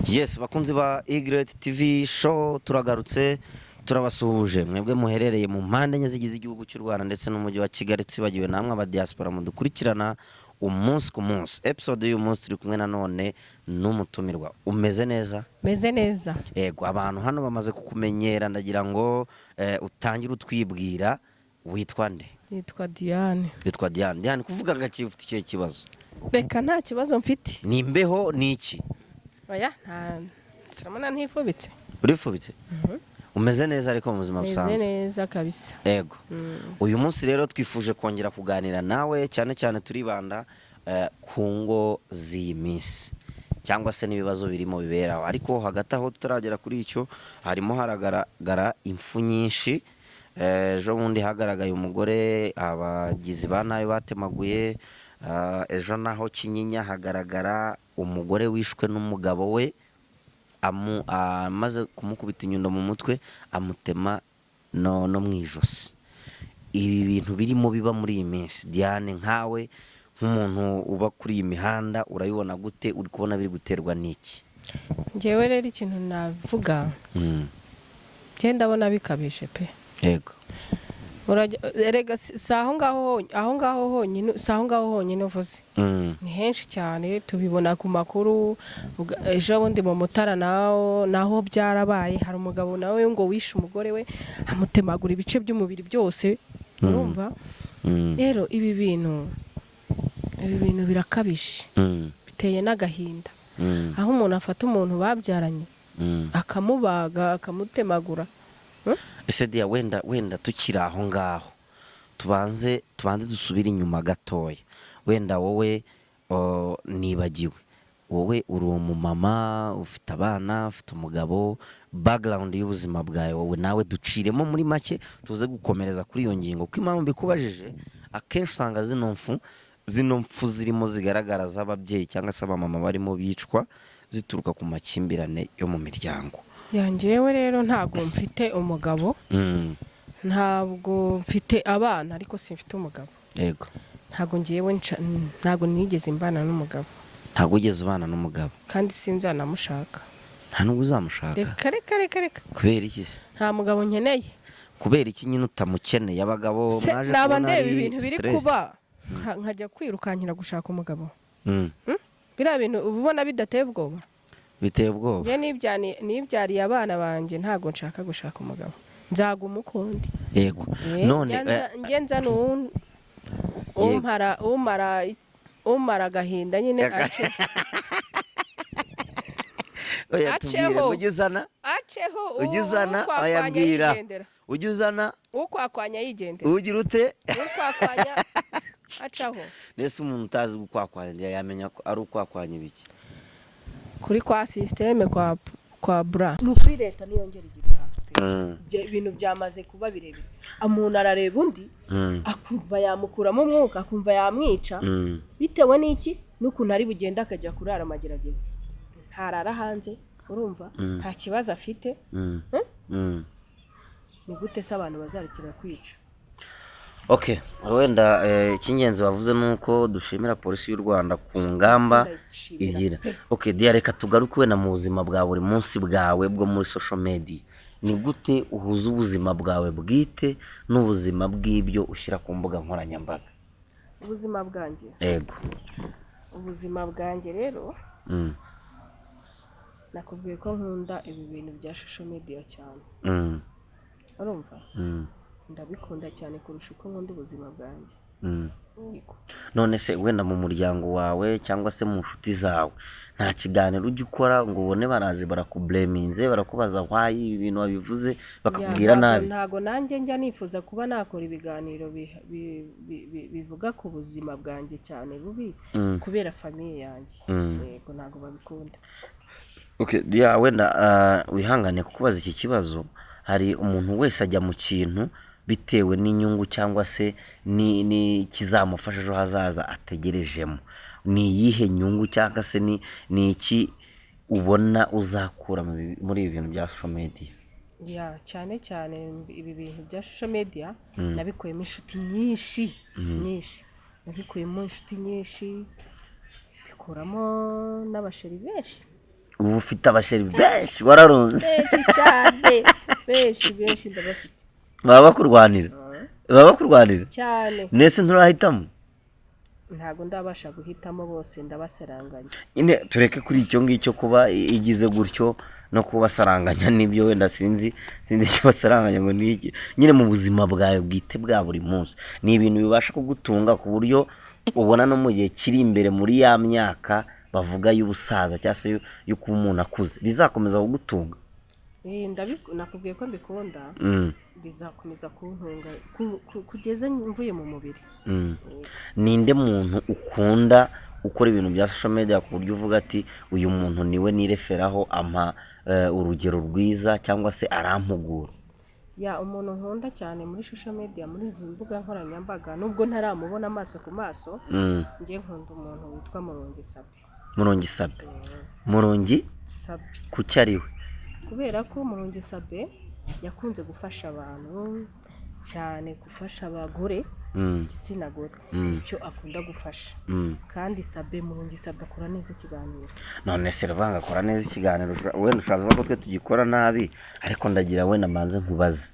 Yes, bakunzi ba Egret TV show turagarutse turabasuhuje mwebwe muherereye mu mpande enye zigize igihugu cy'u Rwanda ndetse n'umujyi wa Kigali twibagiwe namwe aba diaspora mudukurikirana umunsi ku munsi. Episode y'uyu munsi turi kumwe nanone n'umutumirwa. Umeze neza? Meze neza. Yego, abantu hano bamaze kukumenyera ndagira ngo utangire utwibwira witwa nde? Nitwa Diane. Witwa Diane. Diane, kuvuga ngaki ufite ikihe kibazo? Reka nta kibazo mfite. Ni imbeho ni iki? Oya, siramana ntifubitse. Urifubitse? Umeze neza ariko mu buzima busanzwe? Meze neza kabisa. Yego. Uyu munsi rero twifuje kongera kuganira nawe cyane cyane turibanda ku ngo z'iyi minsi cyangwa se n'ibibazo birimo biberaho, ariko hagati aho tutaragera kuri icyo harimo haragaragara impfu nyinshi. Ejo bundi hagaragaye umugore abagizi ba nabi batemaguye, ejo naho Kinyinya hagaragara umugore wishwe n'umugabo we amaze kumukubita inyundo mu mutwe amutema no mu ijosi. Ibi bintu birimo biba muri iyi minsi, Diane, nkawe nk'umuntu uba kuri iyi mihanda urabibona gute? Uri kubona biri guterwa n'iki? Njyewe rero ikintu navuga njye ndabona bikabije pe. Yego. Erega saho ngaho honyine uvuze. Ni henshi cyane tubibona ku makuru. Ejo bundi mu Mutara naho byarabaye, hari umugabo nawe ngo wishe umugore we amutemagura ibice by'umubiri byose, urumva? Rero ibi bintu birakabije, biteye n'agahinda. Aho umuntu afata umuntu babyaranye akamubaga akamutemagura. Ese Dia, wenda tukiri aho ngaho tubanze dusubire inyuma gatoya. Wenda wowe nibagiwe, wowe uri umumama, ufite abana, ufite umugabo, background y'ubuzima bwawe wowe nawe duciremo muri make tuze gukomereza kuri iyo ngingo, kuko impamvu mbikubajije akenshi usanga zino mpfu zirimo zigaragara z'ababyeyi cyangwa se abamama barimo bicwa zituruka ku makimbirane yo mu miryango. Yanjyewe rero ntabwo mfite umugabo, ntabwo mfite abana, ariko simfite umugabo. Yego. Ntabwo nigeze mbana n'umugabo. Ntabwo ugeze ubana n'umugabo? Kandi sinzanamushaka. Nta nubwo uzamushaka? Reka. Kubera iki se? Nta mugabo nkeneye. Kubera iki nyine utamukeneye? Abagabo mwaje kubona ari ibintu biri kuba nkajya kwirukankira gushaka umugabo. Biriya bintu ubona bidateye ubwoba? Biteye ubwoba. Njye nibyariye abana banjye, ntabwo nshaka gushaka umugabo. Nzaguma ukundi. Yego. None njye nzana umara agahinda nyine aceho. Ujyuzana ayambwira. Ujyuzana ukwakwanya yigendera. Ugira ute? Ukwakwanya acaho. Nese umuntu utazi gukwakwanya yamenya ko ari ukwakwanya ibiki? Kuri kwa systeme kwa bra. Nukuri leta niyongera igihe ibintu byamaze kuba birebire. Umuntu arareba undi akumva yamukuramo umwuka, akumva yamwica, bitewe n'iki n'ukuntu ari bugenda akajya kurara amagerageza. Ntarara hanze, urumva? Nta kibazo afite. Ni gute se abantu bazarikira kwica? Okay, wenda icy'ingenzi wavuze nuko dushimira polisi y'u Rwanda ku ngamba igira. Okay, Dia, reka tugaruke wenda mu buzima bwa buri munsi bwawe bwo muri social media. Ni gute uhuza ubuzima bwawe bwite n'ubuzima bw'ibyo ushyira ku mbuga nkoranyambaga? Ubuzima bwanjye? Yego. Ubuzima bwanjye rero nakubwiye ko nkunda ibi bintu bya social media cyane. Urumva? Ndabikunda cyane kurusha uko nkunda ubuzima bwanjye. None se wenda mu muryango wawe cyangwa se mu nshuti zawe nta kiganiro ujya ukora ngo ubone baraje barakubleminze barakubaza why ibi bintu wabivuze bakakubwira nabi? Ntago nanjye njya nifuza kuba nakora ibiganiro bivuga ku buzima bwanjye cyane bubi kubera famiye yanjye. Yego, ntago babikunda. Okay, Dia, wenda wihangane kukubaza iki kibazo. Hari umuntu wese ajya mu kintu bitewe n'inyungu cyangwa se ni kizamufasha ejo hazaza ategerejemo. Ni iyihe nyungu cyangwa se ni iki ubona uzakura muri ibi bintu bya social media? Cyane ibi bintu bya social media nabikuyemo inshuti nyinshi. Nabikuyemo inshuti nyinshi, bikuramo n'abasheri benshi. ubu ufite abasheri benshi wararunze benshi cyane benshi ndabafite baba bakurwanira cyane nese nturahitamo ntabwo ndabasha guhitamo bose ndabasaranganya nyine tureke kuri icyo ngicyo kuba igize gutyo no kubasaranganya n'ibyo wenda sinzi icyo basaranganya ngo ni iki nyine mu buzima bwawe bwite bwa buri munsi ni ibintu bibasha kugutunga ku buryo ubona no mu gihe kiri imbere muri ya myaka bavuga y'ubusaza cyangwa se y'uko umuntu akuze bizakomeza kugutunga nakubwiye ko mbikunda bizakomeza kuntunga kugeza mvuye mu mubiri ninde muntu ukunda ukora ibintu bya social media ku buryo uvuga ati uyu muntu niwe nireferaho ampa urugero rwiza cyangwa se arampugura umuntu nkunda cyane muri social media muri izi mbuga nkoranyambaga nubwo ntaramubona amaso ku maso njye nkunda umuntu witwa Murongi Sabe kuki ari we kubera ko Murongi Sabe yakunze gufasha abantu cyane gufasha abagore igitsina gore icyo akunda gufasha kandi Murongi Sabe akora neza ikiganiro none se ravanga akora neza ikiganiro wenda ushaza ko twe tugikora nabi ariko ndagira wenda manze nkubaze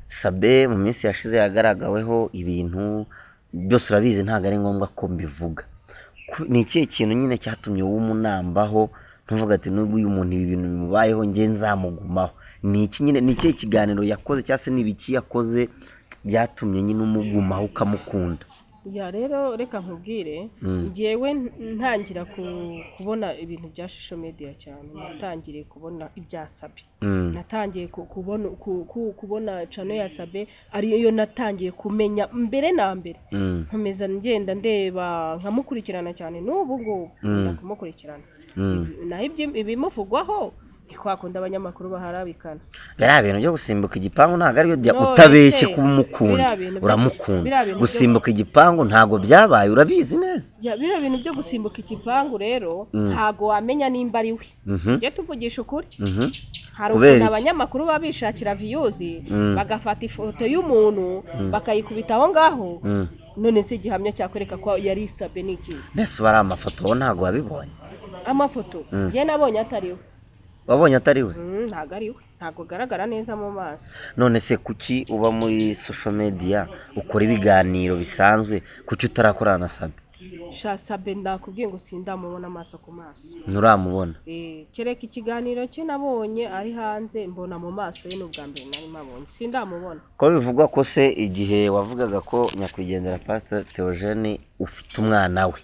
Sabe mu minsi yashize yagaragaweho ibintu byose urabizi ntabwo ari ngombwa ko mbivuga ni ikihe kintu nyine cyatumye w'umunambaho ntuvuga ati nubwo uyu muntu ibi bintu bimubayeho nge nzamugumaho ni iki nyine ni ikihe kiganiro yakoze cyangwa se n'ibiki yakoze byatumye nyine umugumaho ukamukunda rero reka nkubwire njyewe ntangira kubona ibintu bya social media cyane natangiriye kubona ibya Sabe natangiye kubona channel ya Sabe ariyo natangiye kumenya mbere na mbere nkomeza ngenda ndeba nkamukurikirana cyane n'ubu ngubu ndakumukurikirana naho ibimuvugwaho ntikwakunda abanyamakuru baharabikana biriya bintu byo gusimbuka igipangu ntabwo ariyo utabeshye kuba umukunda uramukunda gusimbuka igipangu ntabwo byabaye urabizi neza biriya bintu byo gusimbuka igipangu rero ntabwo wamenya nimba ari we tujye tuvugisha ukuri hari ukuntu abanyamakuru baba bishakira views bagafata ifoto y'umuntu bakayikubita aho ngaho none se igihamya cyakwereka ko yari Sabe n'iki nese bari amafoto wo ntabwo wabibonye amafoto njye nabonye atari we wabonye atari we ntabwo ari we ntabwo agaragara neza mu maso none se kuki uba muri social media ukora ibiganiro bisanzwe kuki utarakorana na Sabe Sabe ndakubwiye ngo sindamubona amaso ku maso nturamubona kereka ikiganiro cye nabonye ari hanze mbona mu maso ye n'ubwa mbere nari mabonye sindamubona ko bivugwa ko se igihe wavugaga ko nyakwigendera Pastor Theogene ufite umwana we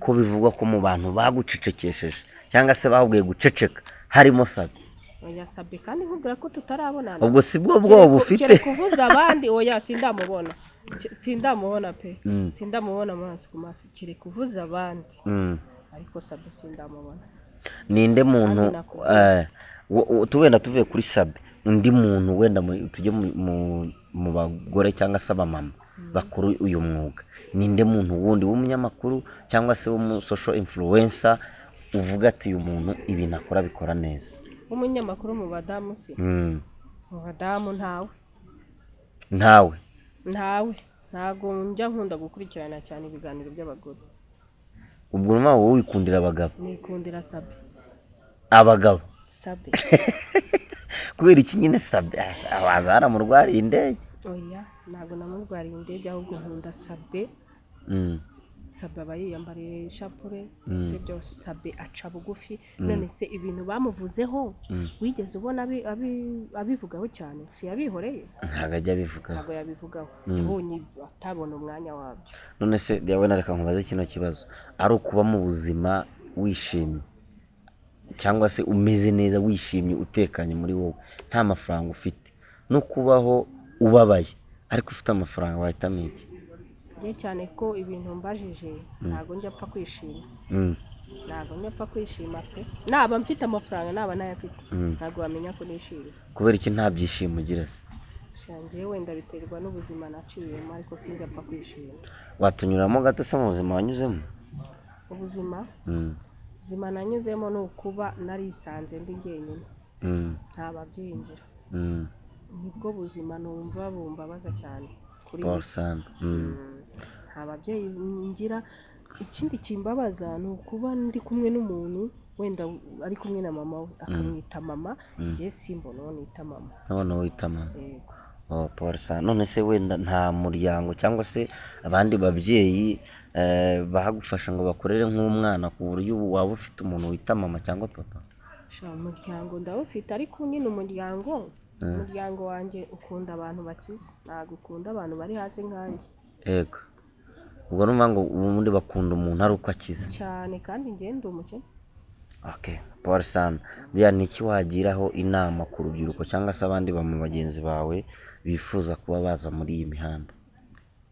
ko bivugwa ko mu bantu bagucecekesheje cyangwa se bahubwiye guceceka harimo Sabe Sabe kandi nkubwira ko tutarabonana ubwo si bwo bwoba ufite kere kuvuza abandi sindamubona pe sindamubona amaso ku maso kere kuvuza abandi ariko Sabe sindamubona ninde muntu wenda tuvuye kuri Sabe undi muntu wenda tujye mu bagore cyangwa se abamama bakuru uyu mwuga ninde muntu wundi w'umunyamakuru cyangwa se w'umu social influencer uvuga ati uyu muntu ibintu akora bikora neza umunyamakuru mu badamu se mu badamu ntawe ntago njya nkunda gukurikirana cyane ibiganiro by'abagore ubwo nawe wowe wikundira abagabo nikundira Sabe abagabo Sabe kubera iki nyine Sabe abaza haramurwariye indege oya ntago namurwariye indege ahubwo nkunda Sabe Sabe aba yiyambariye ishapure sibyo Sabe aca bugufi none se ibintu bamuvuzeho wigeze ubona abivugaho cyane si yabihoreye ntabwo ajya abivugaho ntabwo yabivugaho yabonye atabona umwanya wabyo none se wenda reka nkubaze kino kibazo ari ukuba mu buzima wishimye cyangwa se umeze neza wishimye utekanye muri wowe nta mafaranga ufite no kubaho ubabaye ariko ufite amafaranga wahitamo iki cyane ko ibintu mbajije ntabwo njya apfa kwishima ntabwo njya apfa kwishima pe naba mfite amafaranga naba nayafite ntabwo wamenya ko nishimye kubera iki nta byishimo ugira se shangiye wenda biterwa n'ubuzima naciyemo ariko sinjya apfa kwishima watunyuramo gato se mu buzima wanyuzemo ubuzima nanyuzemo ni ukuba narisanze ndi jyenyine nta babyinjira nibwo buzima numva bumbabaza cyane kuri nta babyeyi ngira ikindi kimbabaza ni ukuba ndi kumwe n'umuntu wenda ari kumwe na mama we akamwita mama, njye simbona uwo nita mama. none wita mama. Yego. Polisa, none se wenda nta muryango cyangwa se abandi babyeyi bahagufasha ngo bakorere nk'umwana ku buryo ubu waba ufite umuntu wita mama cyangwa papa? Umuryango ndawufite, ariko nyine umuryango wanjye ukunda abantu bakize, ntabwo ukunda abantu bari hasi nkanjye. Yego, ubwo numva ngo ubundi bakunda umuntu ari uko akize cyane, kandi ngende umukene. Polisa, ni iki wagiraho inama ku rubyiruko cyangwa se abandi bagenzi bawe bifuza kuba baza muri iyi mihanda?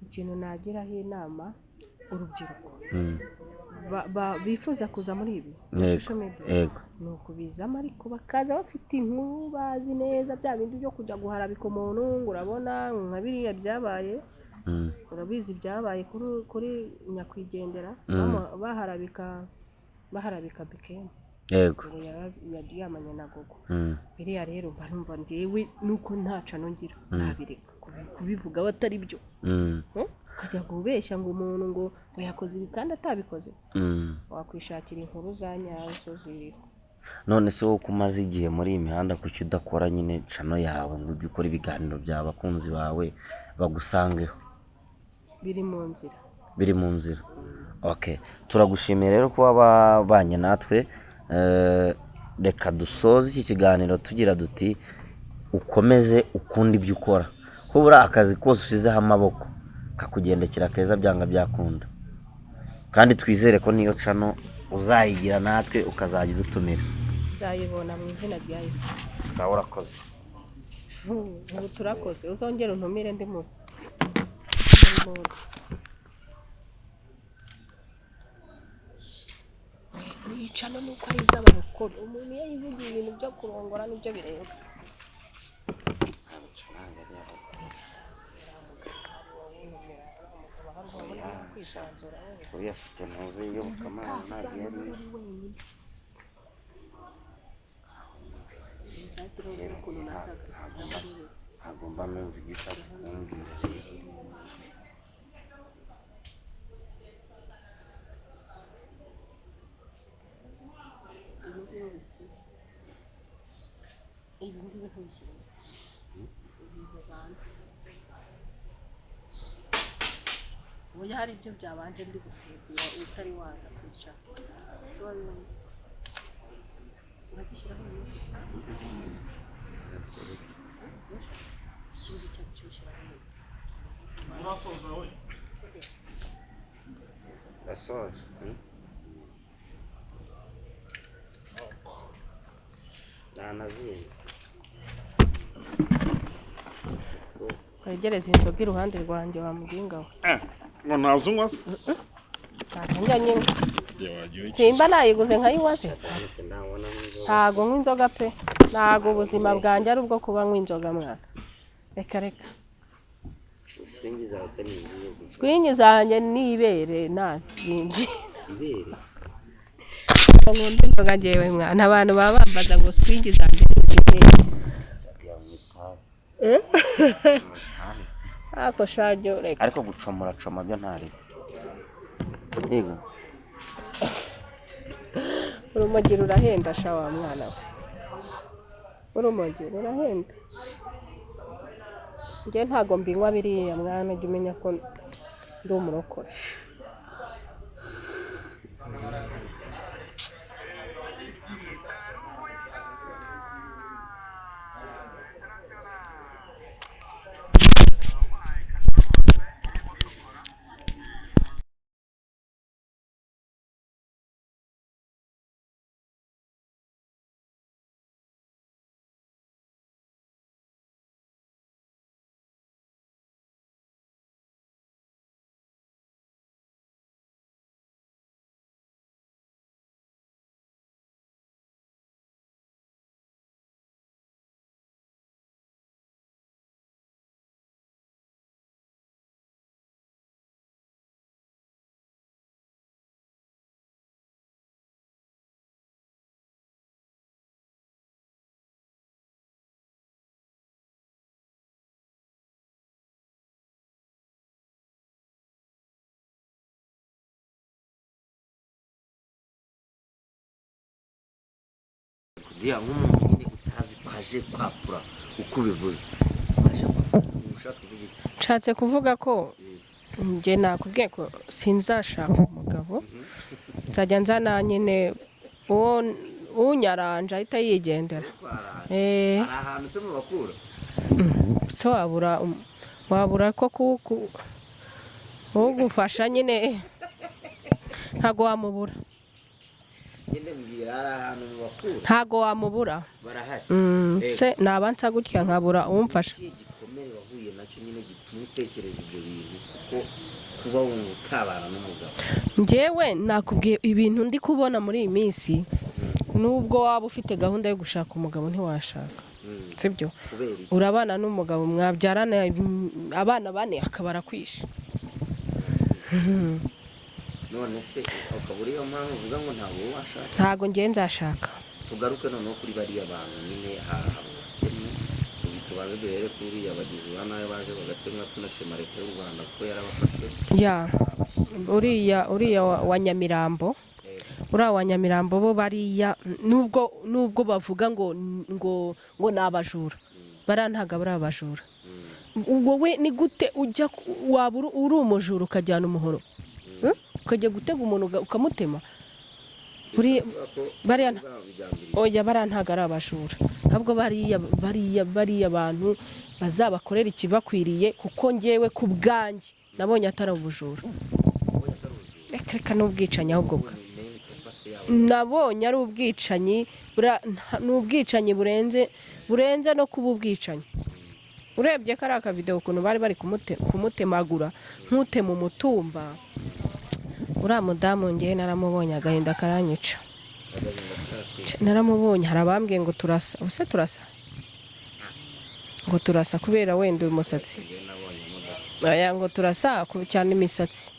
Ikintu nagiraho inama urubyiruko bifuza kuza muri ibi social media, ni ukubizamo ariko bakaza bafite inkuru bazi neza, bya bindi byo kujya guharabika umuntu ngo urabona nka biriya byabaye, urabizi byabaye kuri nyakwigendera, baharabika Bekeni. Yego, yaryamanye na Gogo. Biriya rero mba numva njyewe nuko ntaca nongira nabireka kubivuga batari byo, ukajya kubeshya ngo umuntu ngo yakoze ibi kandi atabikoze. Wakwishakira inkuru za nyazo ziriho. none se wowe umaze igihe muri iyi mihanda, kuki udakora nyine cano yawe ngo ujye ukora ibiganiro by'abakunzi bawe bagusangeho? Biri mu nzira. Turagushimiye rero kuba babanye natwe. Reka dusoze iki kiganiro tugira duti ukomeze ukunda ibyo ukora, kuko buriya akazi kose ushyizeho amaboko kakugendekera keza byanga byakunda, kandi twizere ko niyo cano uzayigira natwe ukazajya udutumira. Nzayibona mu izina rya Yesu. Sawa, urakoze. Turakoze, uzongera untumire ndi mu yicano nuko ari iz'abarokore. Umuntu iyo yivugiye ibintu byo kurongora nibyo bireba. Uriya afite ntuze iyobokamana ntabwo yari agomba numva ibyo ushatse kumbwira. Ubu hari ibyo byabanje ndi gusuzuma utari waza kwicara. Uragishyiraho Gasoje. Nanazinze. Wegereze inzoga iruhande rwanjye wa muginga we. ngo ntazunywa se? Njya nyine simba nayiguze nkayinywa se. Ntago nywa inzoga pe, ntago ubuzima bwanjye ari ubwo kuba nywa inzoga mwana. Reka swingi zanjye n'ibere nazindi. Ibere nkunda inzoga njyewe mwana, abantu baba bambaza ngo swingi zanjye n'ibere. Ako shajo reka. ariko gucomora byo ntari. Yego, urumogi rurahenda sha wa mwana we. Urumogi rurahenda. Njye ntago mbinywa biriya mwana, jya umenya ko ndi umurokore. dia nk'umuntu nyine utazi kwaje kwapura uko bivuze nshatse kuvuga ko njye nakubwiye ko sinzashaka umugabo nzajya nzana nyine uwo unyaranje ahita yigendera ahantu se mu bakura so wabura ko ugufasha nyine ntago wamubura nyine mbwira ari ahantu mu bakura ntago wamubura barahari se nabanza gutya nkabura umfasha igikomere wahuye nacyo nyine gituma utekereza ibyo bintu kuko kuba wumva utabana n'umugabo njyewe nakubwiye ibintu ndi kubona muri iyi minsi nubwo waba ufite gahunda yo gushaka umugabo ntiwashaka sibyo urabana n'umugabo mwabyarana abana bane akaba arakwishe none se ukaba uriyo mpamvu uvuga ngo ntabwo washaka ntago ngiye nzashaka tugaruke noneho kuri bariya bantu nyine tubanze duhere kuri uriya bagizi ba nabi baje bagatemwa tunashima leta y'u Rwanda ko yarabafashe uriya wa Nyamirambo uriya wa Nyamirambo bo bariya nubwo bavuga ngo ni abajura barantaga bari abajura wowe ni gute ujya waba uri umujura ukajyana umuhoro ukajya gutega umuntu ukamutema oya barantaga ari abajura ahubwo bariya abantu bazabakorera ikibakwiriye kuko ngewe ku bwanjye nabonye atari ubujura reka n'ubwicanyi ahubwo bwa nabonye ari ubwicanyi n'ubwicanyi burenze no kuba ubwicanyi urebye ko ari akavideo ukuntu bari kumutemagura nk'utema umutumba uriya mudamu ngewe naramubonye agahinda karanyica naramubonye hari abambwiye ngo turasa ubuse turasa ngo turasa kubera wenda uyu musatsi ngo turasa cyane imisatsi